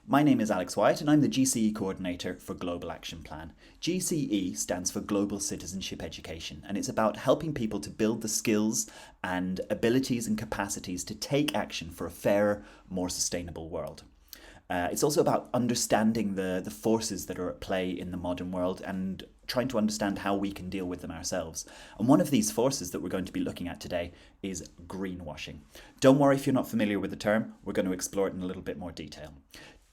My name is Alex Wyatt and I'm the GCE coordinator for Global Action Plan. GCE stands for Global Citizenship Education, and it's about helping people to build the skills and abilities and capacities to take action for a fairer, more sustainable world. It's also about understanding the forces that are at play in the modern world and trying to understand how we can deal with them ourselves. And one of these forces that we're going to be looking at today is greenwashing. Don't worry if you're not familiar with the term, we're going to explore it in a little bit more detail.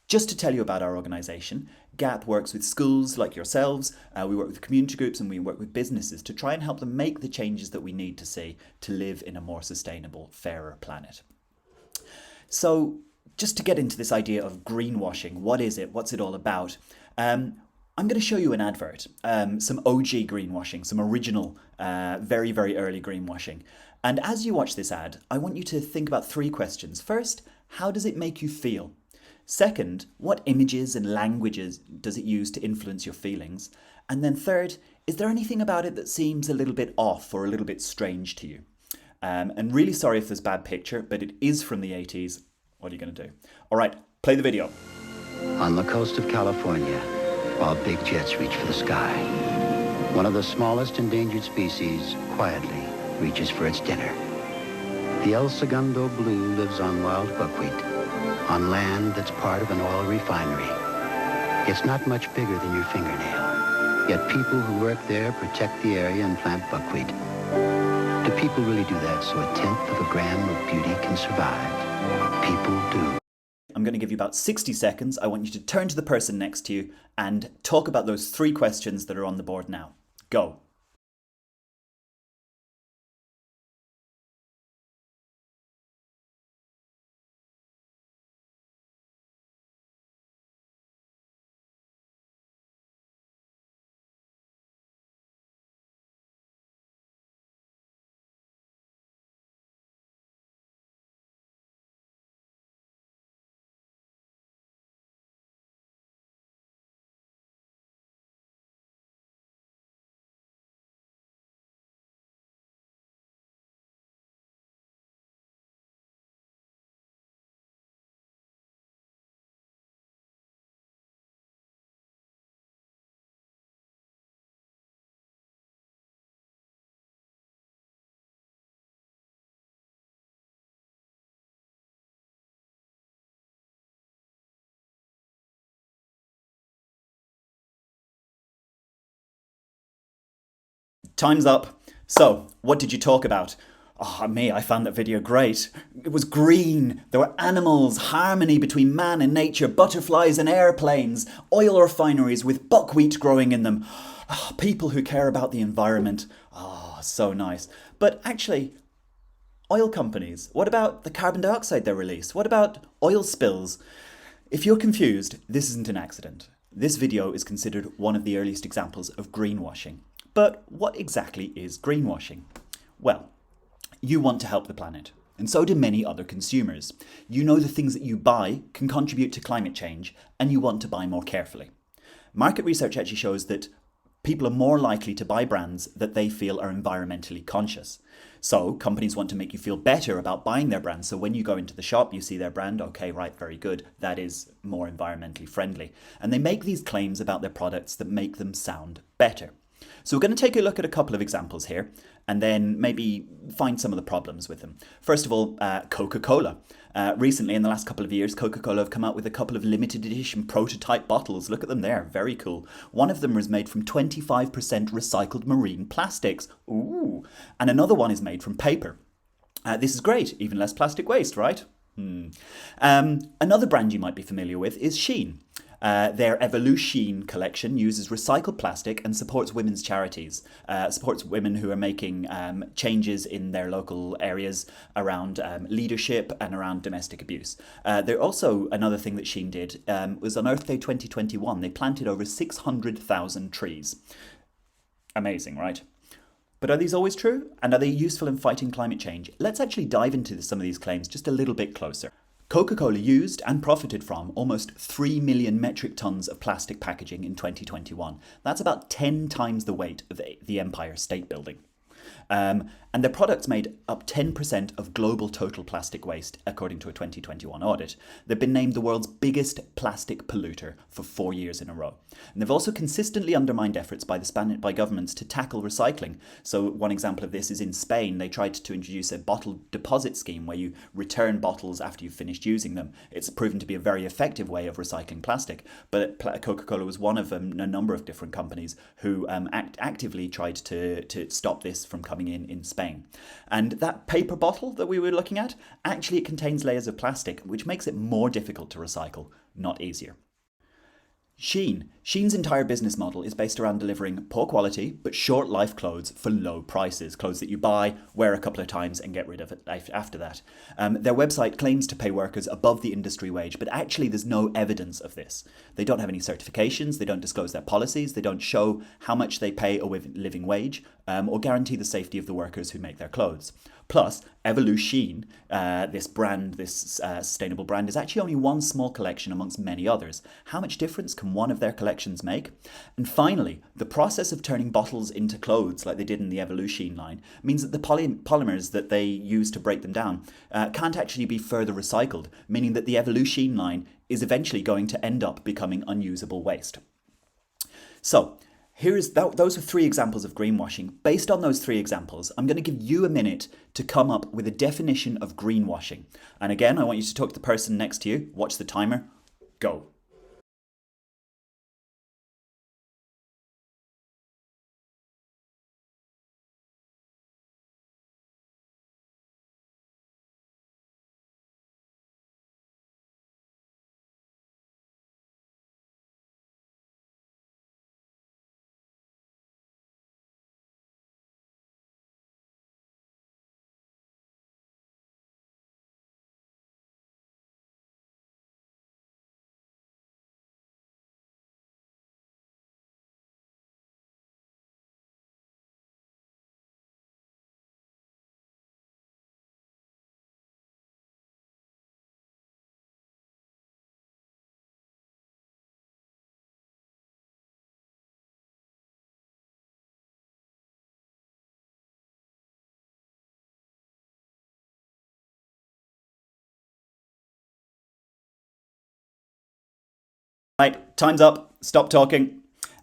Just to tell you about our organisation, GAP works with schools like yourselves, we work with community groups and we work with businesses to try and help them make the changes that we need to see to live in a more sustainable, fairer planet. So just to get into this idea of greenwashing, what is it? What's it all about? I'm going to show you an advert, some OG greenwashing, some original, very, very early greenwashing. And as you watch this ad, I want you to think about three questions. First, how does it make you feel? Second, what images and languages does it use to influence your feelings? And then third, is there anything about it that seems a little bit off or a little bit strange to you? And really sorry if there's a bad picture, but it is from the 80s. What are you going to do? All right, play the video. On the coast of California, while big jets reach for the sky, one of the smallest endangered species quietly reaches for its dinner. The El Segundo blue lives on wild buckwheat, on land that's part of an oil refinery. It's not much bigger than your fingernail, yet people who work there protect the area and plant buckwheat. Do people really do that so a tenth of a gram of beauty can survive? People do. I'm going to give you about 60 seconds. I want you to turn to the person next to you and talk about those three questions that are on the board now. Go. Time's up. So, what did you talk about? Oh, I found that video great. It was green. There were animals, harmony between man and nature, butterflies and airplanes, oil refineries with buckwheat growing in them. Oh, people who care about the environment. Oh, so nice. But actually, oil companies, what about the carbon dioxide they release? What about oil spills? If you're confused, this isn't an accident. This video is considered one of the earliest examples of greenwashing. But what exactly is greenwashing? Well, you want to help the planet, and so do many other consumers. You know the things that you buy can contribute to climate change, and you want to buy more carefully. Market research actually shows that people are more likely to buy brands that they feel are environmentally conscious. So companies want to make you feel better about buying their brand. So when you go into the shop, you see their brand, okay, right, very good. That is more environmentally friendly. And they make these claims about their products that make them sound better. So we're going to take a look at a couple of examples here and then maybe find some of the problems with them. First of all, Coca-Cola. Recently, in the last couple of years, Coca-Cola have come out with a couple of limited edition prototype bottles. Look at them there, very cool. One of them is made from 25% recycled marine plastics. Ooh. And another one is made from paper. This is great, even less plastic waste, right? Another brand you might be familiar with is Shein. Their Evolution collection uses recycled plastic and supports women's charities, supports women who are making changes in their local areas around leadership and around domestic abuse. There also, another thing that Shein did was on Earth Day 2021, they planted over 600,000 trees. Amazing, right? But are these always true? And are they useful in fighting climate change? Let's actually dive into some of these claims just a little bit closer. Coca-Cola used and profited from almost 3 million metric tons of plastic packaging in 2021. That's about 10 times the weight of the Empire State Building. And their products made up 10% of global total plastic waste, according to a 2021 audit. They've been named the world's biggest plastic polluter for 4 years in a row. And they've also consistently undermined efforts by by governments to tackle recycling. So one example of this is in Spain. They tried to introduce a bottle deposit scheme where you return bottles after you've finished using them. It's proven to be a very effective way of recycling plastic. But Coca-Cola was one of a number of different companies who actively tried to stop this from coming in Spain. And that paper bottle that we were looking at, actually it contains layers of plastic, which makes it more difficult to recycle, not easier. Shein's entire business model is based around delivering poor quality but short life clothes for low prices. Clothes that you buy, wear a couple of times and get rid of it after that. Their website claims to pay workers above the industry wage, but actually there's no evidence of this. They don't have any certifications, they don't disclose their policies, they don't show how much they pay a living wage, or guarantee the safety of the workers who make their clothes. Plus, Evolution, this sustainable brand, is actually only one small collection amongst many others. How much difference can one of their collections make? And finally, the process of turning bottles into clothes, like they did in the Evolution line, means that the polymers that they use to break them down can't actually be further recycled, meaning that the Evolution line is eventually going to end up becoming unusable waste. So, those are 3 examples of greenwashing. Based on those 3 examples, I'm going to give you a minute to come up with a definition of greenwashing. And again, I want you to talk to the person next to you. Watch the timer. Go. Right, time's up. Stop talking.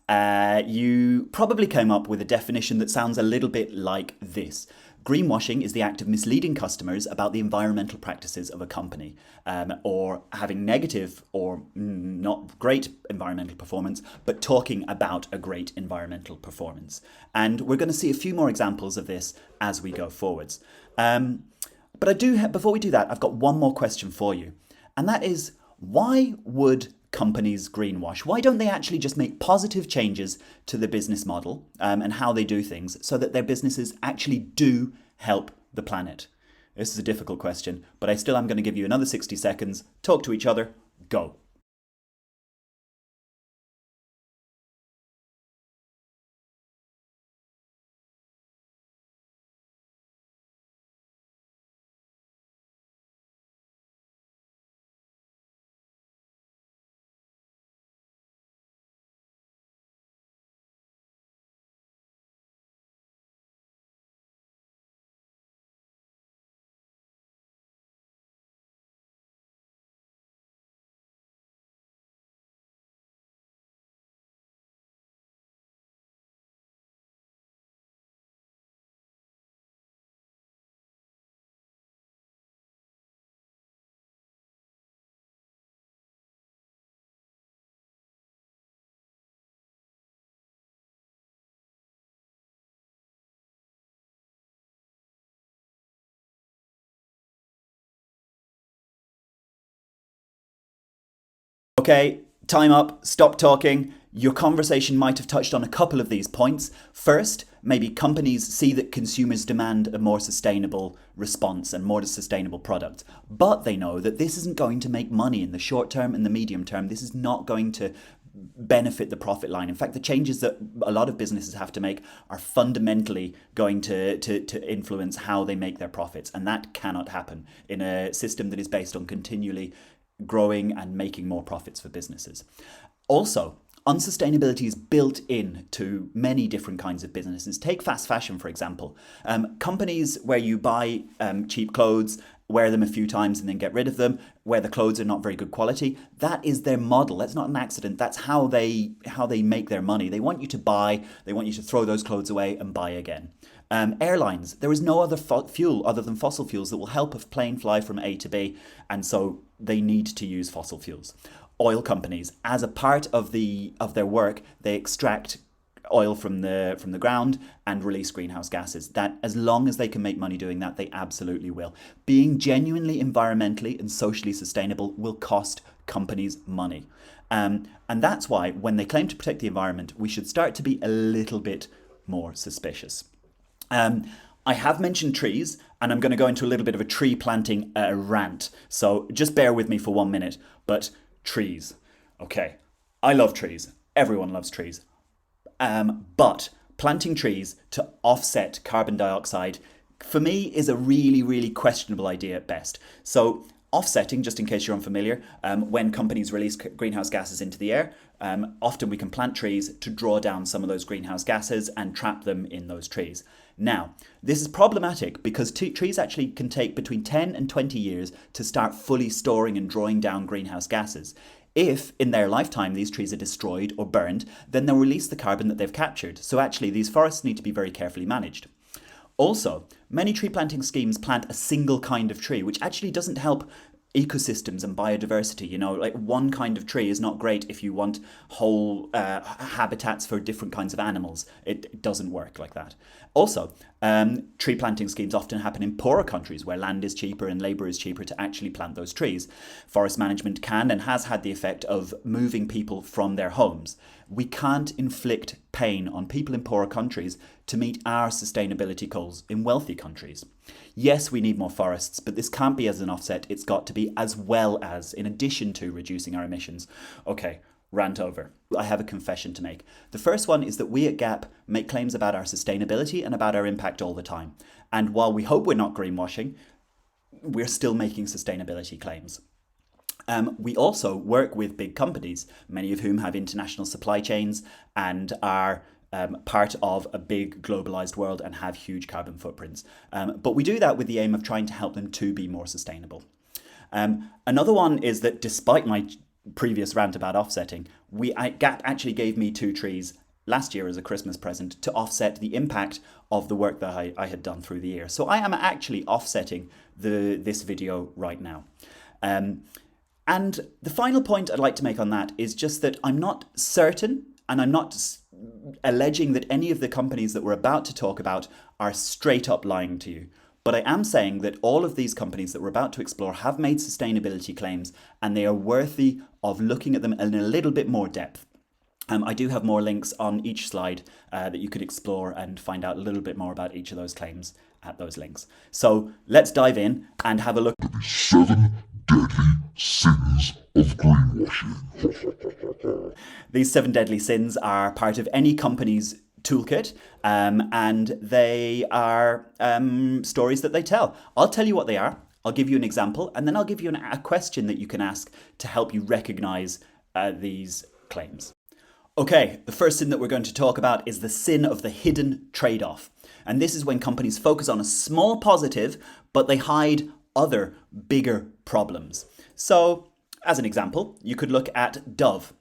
You probably came up with a definition that sounds a little bit like this. Greenwashing is the act of misleading customers about the environmental practices of a company, or having negative or not great environmental performance, but talking about a great environmental performance. And we're going to see a few more examples of this as we go forwards. But before we do that, I've got one more question for you. And that is, why would companies greenwash? Why don't they actually just make positive changes to the business model and how they do things so that their businesses actually do help the planet? This is a difficult question, but I still am going to give you another 60 seconds. Talk to each other. Go. Okay, time up, stop talking. Your conversation might have touched on a couple of these points. First, maybe companies see that consumers demand a more sustainable response and more sustainable product, but they know that this isn't going to make money in the short term and the medium term. This is not going to benefit the profit line. In fact, the changes that a lot of businesses have to make are fundamentally going to influence how they make their profits, and that cannot happen in a system that is based on continually growing and making more profits for businesses. Also, Unsustainability is built in to many different kinds of businesses. Take fast fashion, for example. Companies where you buy cheap clothes, wear them a few times and then get rid of them, where the clothes are not very good quality. That is their model. That's not an accident. That's how they make their money. They want you to buy, they want you to throw those clothes away and buy again. Airlines, there is no other fuel other than fossil fuels that will help a plane fly from A to B, and so they need to use fossil fuels. Oil companies, as a part of their work, they extract oil from the ground and release greenhouse gases. That, as long as they can make money doing that, they absolutely will. Being genuinely environmentally and socially sustainable will cost companies money. And that's why when they claim to protect the environment, we should start to be a little bit more suspicious. I have mentioned trees, and I'm going to go into a little bit of a tree planting rant. So just bear with me for 1 minute. But trees. Okay, I love trees. Everyone loves trees. But planting trees to offset carbon dioxide, for me, is a really, really questionable idea at best. So offsetting, just in case you're unfamiliar, when companies release greenhouse gases into the air, often we can plant trees to draw down some of those greenhouse gases and trap them in those trees. Now, this is problematic because trees actually can take between 10 and 20 years to start fully storing and drawing down greenhouse gases. If, in their lifetime, these trees are destroyed or burned, then they'll release the carbon that they've captured. So actually, these forests need to be very carefully managed. Also, many tree planting schemes plant a single kind of tree, which actually doesn't help ecosystems and biodiversity. You know, like one kind of tree is not great if you want whole habitats for different kinds of animals. It doesn't work like that. Also, tree planting schemes often happen in poorer countries where land is cheaper and labour is cheaper to actually plant those trees. Forest management can and has had the effect of moving people from their homes. We can't inflict pain on people in poorer countries to meet our sustainability goals in wealthy countries. Yes, we need more forests, but this can't be as an offset. It's got to be as well as, in addition to reducing our emissions. Okay, rant over. I have a confession to make. The first one is that we at GAP make claims about our sustainability and about our impact all the time. And while we hope we're not greenwashing, we're still making sustainability claims. We also work with big companies, many of whom have international supply chains and are part of a big globalized world and have huge carbon footprints. But we do that with the aim of trying to help them to be more sustainable. Another one is that despite my previous rant about offsetting, GAP actually gave me 2 trees last year as a Christmas present to offset the impact of the work that I had done through the year. So I am actually offsetting this video right now. And the final point I'd like to make on that is just that I'm not certain, and I'm not alleging that any of the companies that we're about to talk about are straight up lying to you. But I am saying that all of these companies that we're about to explore have made sustainability claims, and they are worthy of looking at them in a little bit more depth. I do have more links on each slide that you could explore and find out a little bit more about each of those claims at those links. So let's dive in and have a look at the 7 deadly sins of greenwashing. These 7 deadly sins are part of any company's toolkit, and they are stories that they tell. I'll tell you what they are. I'll give you an example, and then I'll give you a question that you can ask to help you recognize these claims. Okay, the first sin that we're going to talk about is the sin of the hidden trade-off. And this is when companies focus on a small positive, but they hide other bigger problems. So, as an example, you could look at Dove.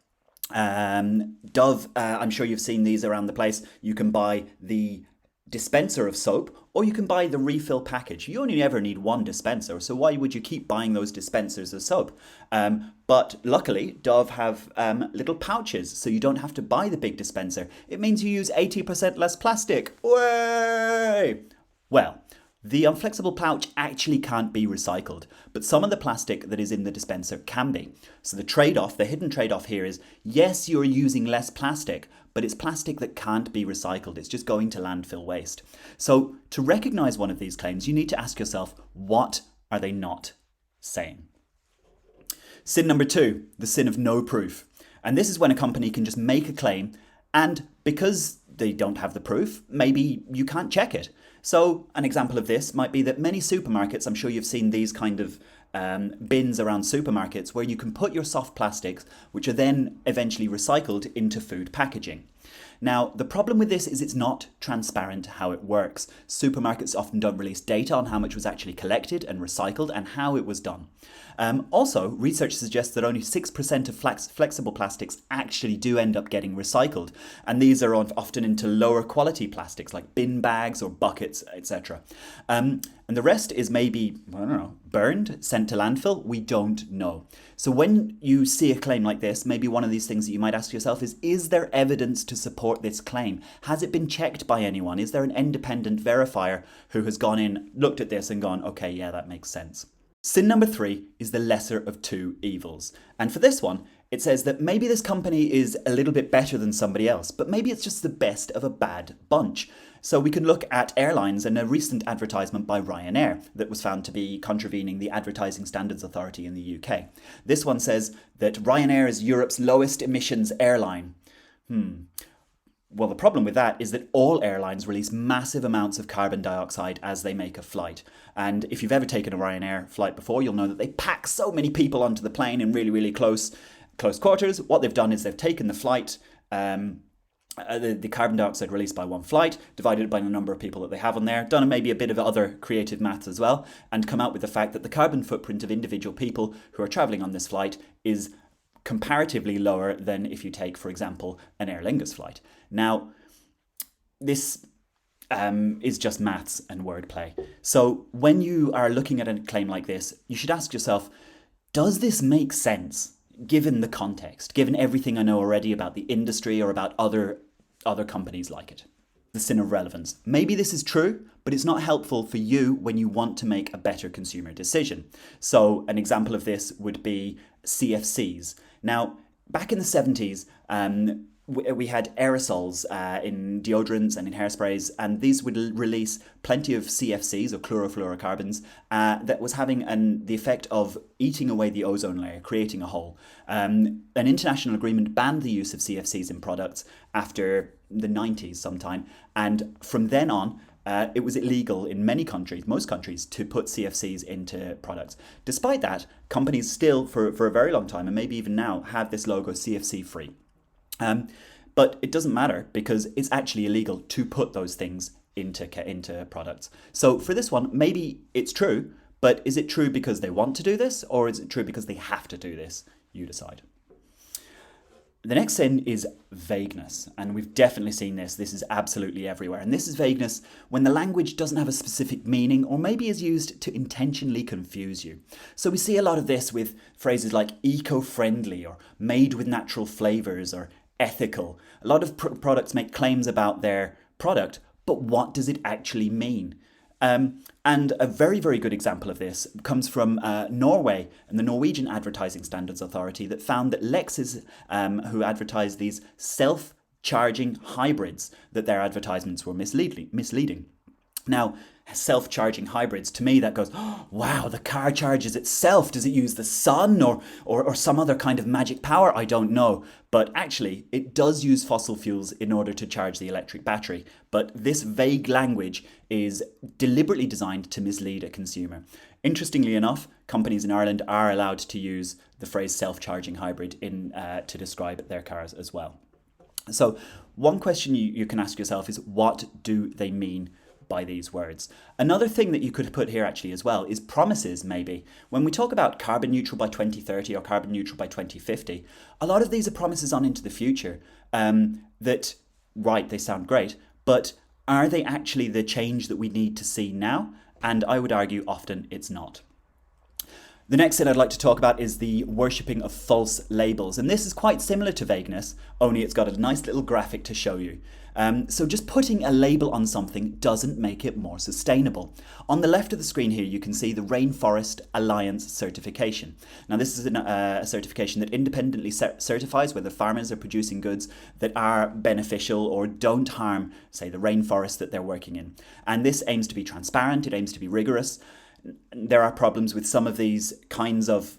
Dove, I'm sure you've seen these around the place. You can buy the dispenser of soap, or you can buy the refill package. You only ever need one dispenser, so why would you keep buying those dispensers of soap? But luckily, Dove have little pouches, so you don't have to buy the big dispenser. It means you use 80% less plastic. Way! Well, the unflexible pouch actually can't be recycled, but some of the plastic that is in the dispenser can be. So the trade-off, the hidden trade-off here is, yes, you're using less plastic, but it's plastic that can't be recycled. It's just going to landfill waste. So to recognize one of these claims, you need to ask yourself, what are they not saying? Sin number 2, the sin of no proof. And this is when a company can just make a claim, and because they don't have the proof, maybe you can't check it. So an example of this might be that many supermarkets, I'm sure you've seen these kind of bins around supermarkets where you can put your soft plastics, which are then eventually recycled into food packaging. Now, the problem with this is it's not transparent how it works. Supermarkets often don't release data on how much was actually collected and recycled and how it was done. Also, research suggests that only 6% of flexible plastics actually do end up getting recycled. And these are often into lower quality plastics like bin bags or buckets, etc. And the rest is maybe, I don't know, burned, sent to landfill. We don't know. So when you see a claim like this, maybe one of these things that you might ask yourself is there evidence to support this claim? Has it been checked by anyone? Is there an independent verifier who has gone in, looked at this and gone, okay, yeah, that makes sense? Sin number 3 is the lesser of two evils. And for this one, it says that maybe this company is a little bit better than somebody else, but maybe it's just the best of a bad bunch. So we can look at airlines and a recent advertisement by Ryanair that was found to be contravening the Advertising Standards Authority in the UK. This one says that Ryanair is Europe's lowest emissions airline. Well, the problem with that is that all airlines release massive amounts of carbon dioxide as they make a flight. And if you've ever taken a Ryanair flight before, you'll know that they pack so many people onto the plane in really, really close quarters. What they've done is they've taken the flight, the carbon dioxide released by one flight, divided it by the number of people that they have on there, done maybe a bit of other creative maths as well, and come out with the fact that the carbon footprint of individual people who are travelling on this flight is comparatively lower than if you take, for example, an Aer Lingus flight. Now, this is just maths and wordplay. So when you are looking at a claim like this, you should ask yourself, does this make sense given the context, given everything I know already about the industry or about other companies like it? The sin of relevance. Maybe this is true, but it's not helpful for you when you want to make a better consumer decision. So an example of this would be CFCs. Now, back in the 70s, we had aerosols in deodorants and in hairsprays, and these would release plenty of CFCs, or chlorofluorocarbons, that was having the effect of eating away the ozone layer, creating a hole. An international agreement banned the use of CFCs in products after the 90s sometime, and from then on, it was illegal in many countries, most countries, to put CFCs into products. Despite that, companies still, for a very long time, and maybe even now, have this logo CFC free. But it doesn't matter because it's actually illegal to put those things into products. So for this one, maybe it's true, but is it true because they want to do this, or is it true because they have to do this? You decide. The next sin is vagueness, and we've definitely seen this. This is absolutely everywhere. And this is vagueness when the language doesn't have a specific meaning or maybe is used to intentionally confuse you. So we see a lot of this with phrases like eco-friendly or made with natural flavours or ethical. A lot of products make claims about their product, but what does it actually mean? And a very, very good example of this comes from Norway and the Norwegian Advertising Standards Authority that found that Lexus, who advertised these self-charging hybrids, that their advertisements were misleading. Now, self-charging hybrids, to me that goes, oh, wow, the car charges itself. Does it use the sun or some other kind of magic power? I don't know. But actually, it does use fossil fuels in order to charge the electric battery. But this vague language is deliberately designed to mislead a consumer. Interestingly enough, companies in Ireland are allowed to use the phrase self-charging hybrid to describe their cars as well. So one question you can ask yourself is, what do they mean by these words? Another thing that you could put here actually as well is promises, maybe. When we talk about carbon neutral by 2030 or carbon neutral by 2050, a lot of these are promises on into the future that, right, they sound great, but are they actually the change that we need to see now? And I would argue often it's not. The next thing I'd like to talk about is the worshipping of false labels. And this is quite similar to vagueness, only it's got a nice little graphic to show you. So just putting a label on something doesn't make it more sustainable. On the left of the screen here, you can see the Rainforest Alliance certification. Now, this is a certification that independently certifies whether farmers are producing goods that are beneficial or don't harm, say, the rainforest that they're working in. And this aims to be transparent, it aims to be rigorous. There are problems with some of these kinds of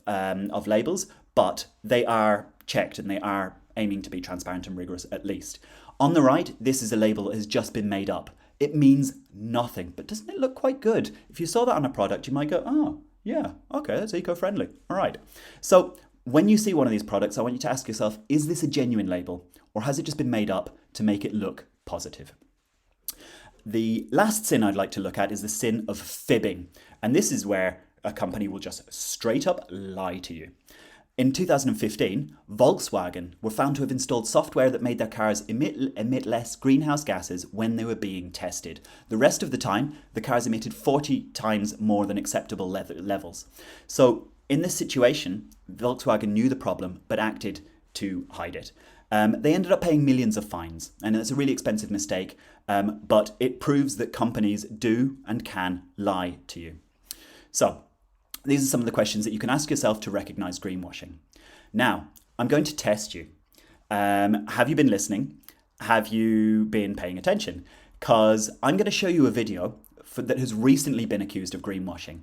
labels, but they are checked and they are aiming to be transparent and rigorous at least. On the right, this is a label that has just been made up. It means nothing, but doesn't it look quite good? If you saw that on a product, you might go, oh, Yeah, okay, that's eco-friendly. All right. So when you see one of these products, I want you to ask yourself, is this a genuine label or has it just been made up to make it look positive? The last sin I'd like to look at is the sin of fibbing. And this is where a company will just straight up lie to you. In 2015, Volkswagen were found to have installed software that made their cars emit less greenhouse gases when they were being tested. The rest of the time, the cars emitted 40 times more than acceptable levels. So in this situation, Volkswagen knew the problem but acted to hide it. They ended up paying millions of fines, and it's a really expensive mistake, but it proves that companies do and can lie to you. So, these are some of the questions that you can ask yourself to recognize greenwashing. Now, I'm going to test you. Have you been listening? Have you been paying attention? Because I'm going to show you a video that has recently been accused of greenwashing.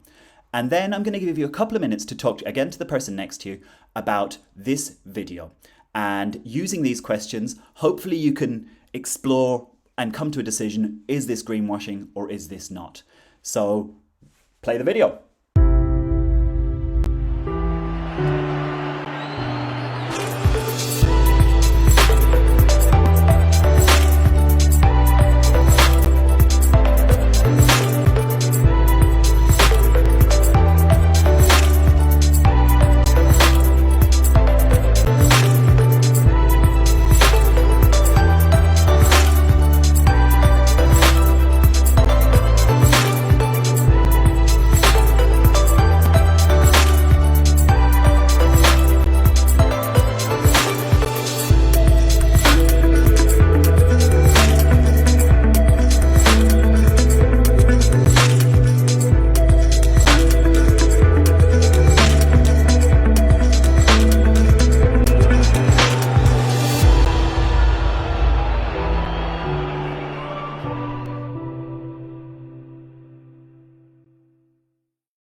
And then I'm going to give you a couple of minutes to talk again to the person next to you about this video. And using these questions, hopefully you can explore and come to a decision, is this greenwashing or is this not? So, play the video.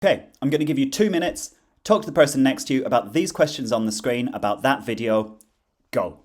Okay, I'm going to give you 2 minutes. Talk to the person next to you about these questions on the screen, about that video. Go.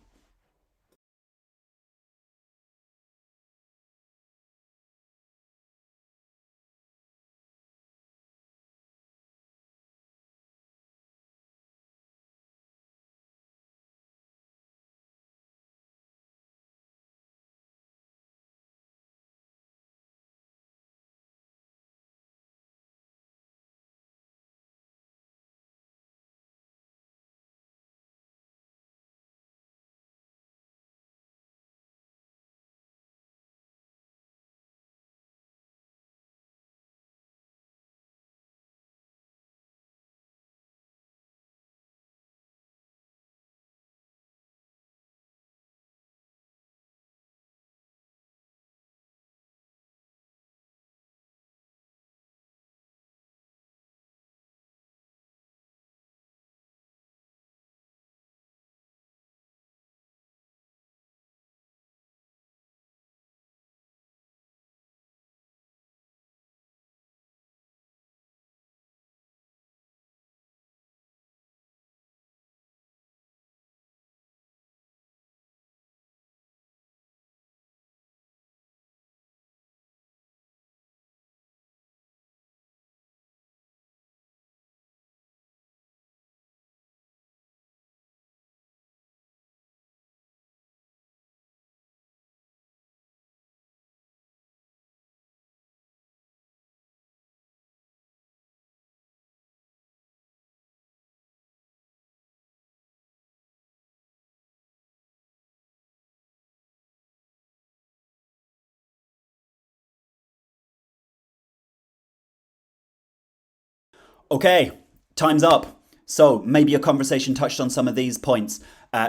Okay, time's up. So maybe a conversation touched on some of these points.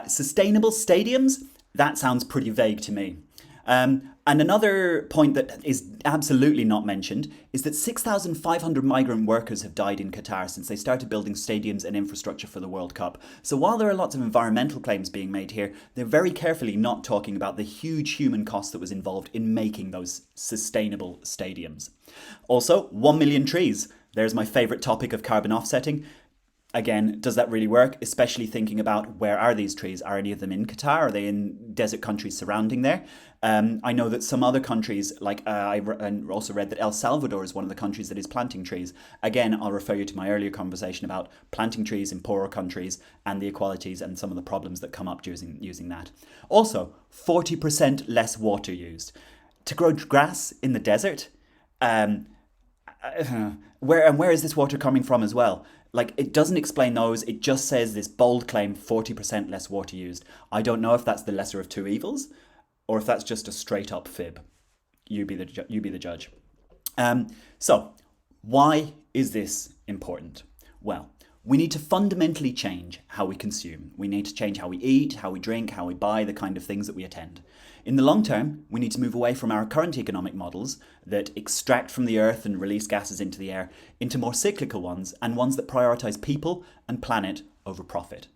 Sustainable stadiums? That sounds pretty vague to me. And another point that is absolutely not mentioned is that 6,500 migrant workers have died in Qatar since they started building stadiums and infrastructure for the World Cup. So while there are lots of environmental claims being made here, they're very carefully not talking about the huge human cost that was involved in making those sustainable stadiums. Also, 1 million trees. There's my favourite topic of carbon offsetting. Again, does that really work? Especially thinking about where are these trees? Are any of them in Qatar? Are they in desert countries surrounding there? I know that some other countries, like I also read that El Salvador is one of the countries that is planting trees. Again, I'll refer you to my earlier conversation about planting trees in poorer countries and the inequalities and some of the problems that come up using that. Also, 40% less water used. To grow grass in the desert, where is this water coming from as well? Like, it doesn't explain those. It just says this bold claim, 40% less water used. I don't know if that's the lesser of two evils or if that's just a straight up fib. You be the judge. So why is this important? Well, we need to fundamentally change how we consume. We need to change how we eat, how we drink, how we buy, the kind of things that we attend. In the long term, we need to move away from our current economic models that extract from the earth and release gases into the air into more cyclical ones and ones that prioritize people and planet over profit.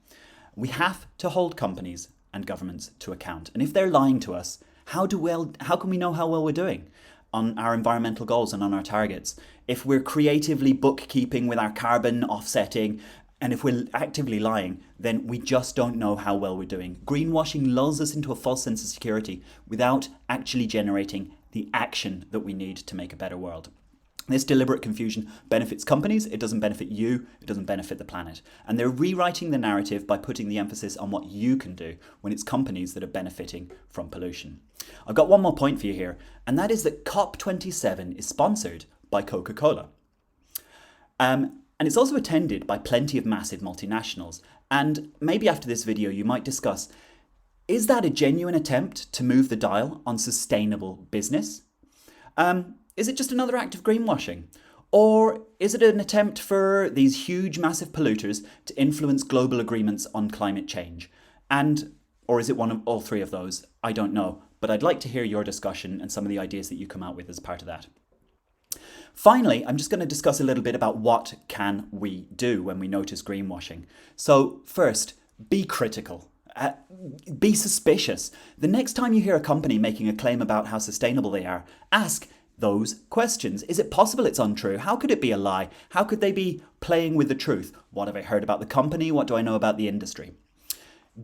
We have to hold companies and governments to account. And if they're lying to us, how can we know how well we're doing on our environmental goals and on our targets? If we're creatively bookkeeping with our carbon offsetting, and if we're actively lying, then we just don't know how well we're doing. Greenwashing lulls us into a false sense of security without actually generating the action that we need to make a better world. This deliberate confusion benefits companies, it doesn't benefit you, it doesn't benefit the planet. And they're rewriting the narrative by putting the emphasis on what you can do when it's companies that are benefiting from pollution. I've got one more point for you here, and that is that COP27 is sponsored by Coca-Cola. And it's also attended by plenty of massive multinationals. And maybe after this video, you might discuss, is that a genuine attempt to move the dial on sustainable business? Is it just another act of greenwashing? Or is it an attempt for these huge, massive polluters to influence global agreements on climate change? Or is it one of all three of those? I don't know. But I'd like to hear your discussion and some of the ideas that you come out with as part of that. Finally, I'm just going to discuss a little bit about what can we do when we notice greenwashing. So first, be critical. Be suspicious. The next time you hear a company making a claim about how sustainable they are, ask those questions. Is it possible it's untrue? How could it be a lie? How could they be playing with the truth? What have I heard about the company? What do I know about the industry?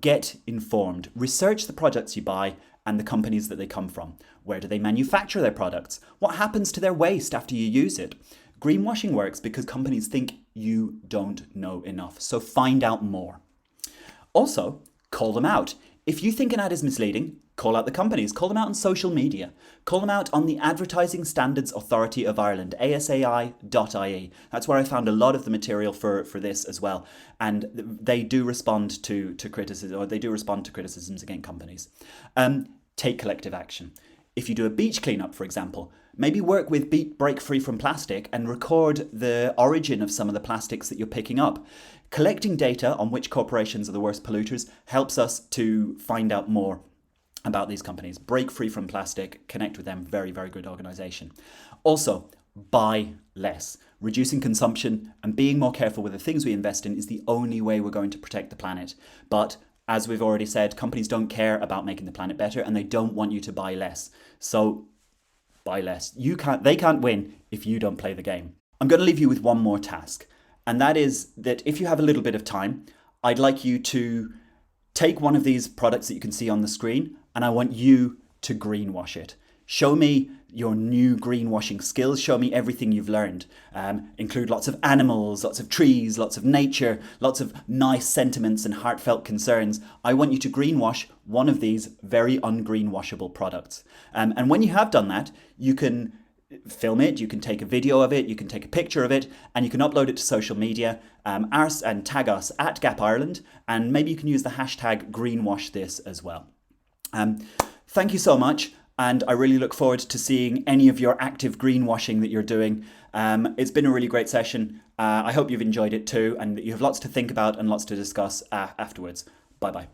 Get informed. Research the products you buy and the companies that they come from. Where do they manufacture their products? What happens to their waste after you use it? Greenwashing works because companies think you don't know enough. So find out more. Also, call them out. If you think an ad is misleading, call out the companies. Call them out on social media. Call them out on the Advertising Standards Authority of Ireland, asai.ie. That's where I found a lot of the material for this as well. And they do respond to criticism, or they do respond to criticisms against companies. Take collective action. If you do a beach cleanup, for example, maybe work with Break Free from Plastic and record the origin of some of the plastics that you're picking up. Collecting data on which corporations are the worst polluters helps us to find out more about these companies. Break Free from Plastic, connect with them, very, very good organisation. Also, buy less. Reducing consumption and being more careful with the things we invest in is the only way we're going to protect the planet. But as we've already said, companies don't care about making the planet better and they don't want you to buy less. So buy less. They can't win if you don't play the game. I'm going to leave you with one more task. And that is that if you have a little bit of time, I'd like you to take one of these products that you can see on the screen and I want you to greenwash it. Show me your new greenwashing skills. Show me everything you've learned. Include lots of animals, lots of trees, lots of nature, lots of nice sentiments and heartfelt concerns. I want you to greenwash one of these very ungreenwashable products. And when you have done that, you can film it, you can take a video of it, you can take a picture of it, and you can upload it to social media and tag us at Gap Ireland, and maybe you can use the hashtag greenwashthis as well. Thank you so much, and I really look forward to seeing any of your active greenwashing that you're doing. It's been a really great session. I hope you've enjoyed it too, and that you have lots to think about and lots to discuss afterwards. Bye-bye.